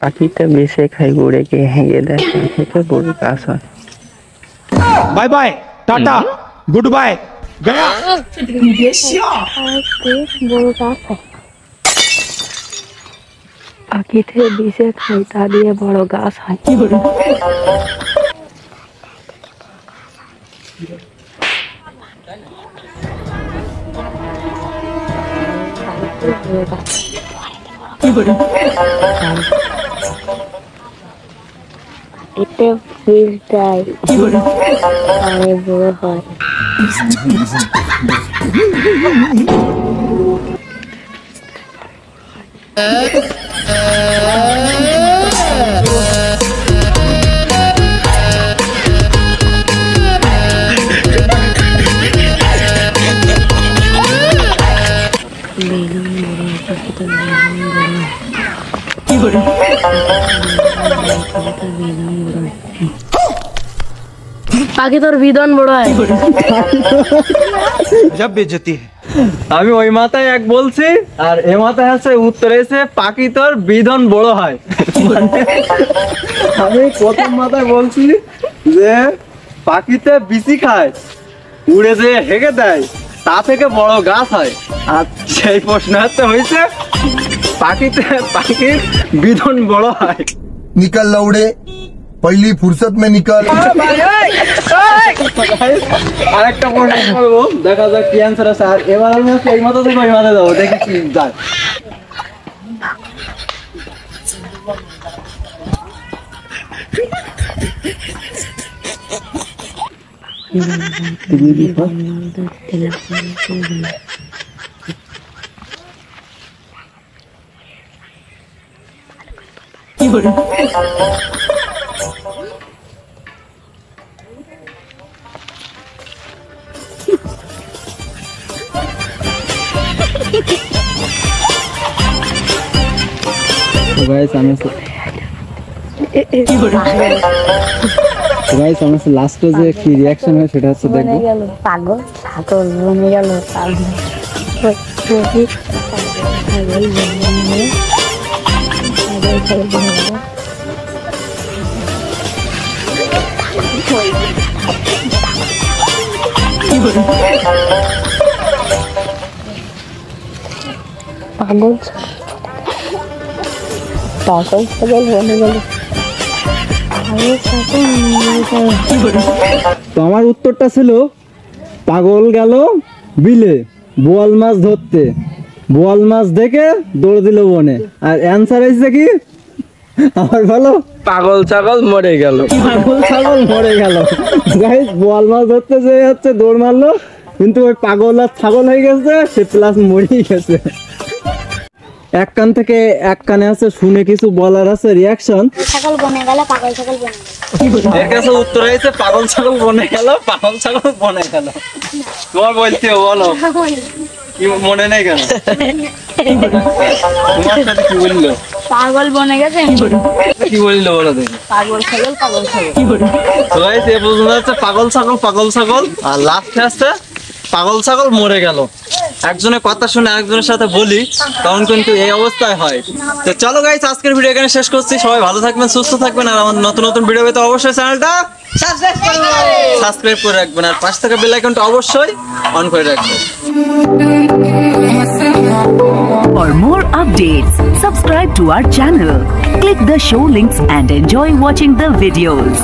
পাখিটা বেশে খাই গুড়েকে হেগে দেয় থেকে বড় গাছ হয়। Bye bye tata good bye गया। বড় গাছ হয় পাখিতে বিষে খাই তা দিয়ে বড় গাছ হয়। এতে ফিল দেয় অনেক বড় হয়। পাখি তোর বিধন বড় হয়। जब बेइज्जती है। আমি ওই মাথায় এক বলছি আর এ মাথায় আছে উত্তরে এসে পাখি তোর বিধন বড় হয়। আমি প্রথম মাথায় বলছি যে পাখিতে বিচি খায় উড়ে যে হেগে দেয় তা থেকে বড় গাছ হয়। আর সেই প্রশ্ন হয়েছে পাখির বিধন বড় হয়। निकल लौड़े पहली फुर्सत में निकल। আরেকটা প্রশ্ন করবো দেখা যাক কি অ্যান্সার আছে। আর এবার আমি এই মাথা থেকে ওই মাথায় যাবো দেখি কি যায়। লাস্টে যে কি রিঅ্যাকশন হয় সেটা হচ্ছে দেখবো। পাগল ছাগল বনে গেল পাগল পাগল ছাগল বনে গেল। তো আমার উত্তরটা ছিল পাগল গেল বিলে বোয়াল মাছ ধরতে, বোয়াল মাছ দেখে দৌড় দিল বনে। আর অ্যান্সার হয়েছে কি আমার বলো? পাগল ছাগল মরে গেল। পাগল ছাগল মরে গেল। গাইস বোয়াল মাছ ধরতে যে হচ্ছে দৌড় মারলো কিন্তু ওই পাগল আর ছাগল হয়ে গেছে সে প্লাস মরেই গেছে। এক কান থেকে এক কানে আছে শুনে কিছু বলার আছে রিঅ্যাকশন। ছাগল বনে গেল পাগল ছাগল বনে গেল। এর কাছে উত্তর হয়েছে পাগল ছাগল বনে গেল, পাগল ছাগল বনে গেল। তোমার বলতে বলো কি মনে নেই কেন? তোমার সাথে কি বললো? পাগল বনে গেছে কি বললো বলো দেখি? পাগল ছাগল পাগল ছাগল। তো গাইস এই পর্যন্ত হচ্ছে পাগল ছাগল আর লাস্টে আছে পাগল ছাগল মরে গেল। একজনের কথা শুনে আরেকজনের সাথে বলি তখন কিন্তু এই অবস্থায় হয়। তো চলো গাইস আজকের ভিডিও এখানে শেষ করছি। সবাই ভালো থাকবেন, সুস্থ থাকবেন। আর আমার নতুন নতুন ভিডিও পেতে অবশ্যই চ্যানেলটা সাবস্ক্রাইব করে রাখবেন আর পাশে থাকা বেল আইকনটা অবশ্যই অন করে রাখবেন। For more updates, subscribe to our channel, click the show links and enjoy watching the videos.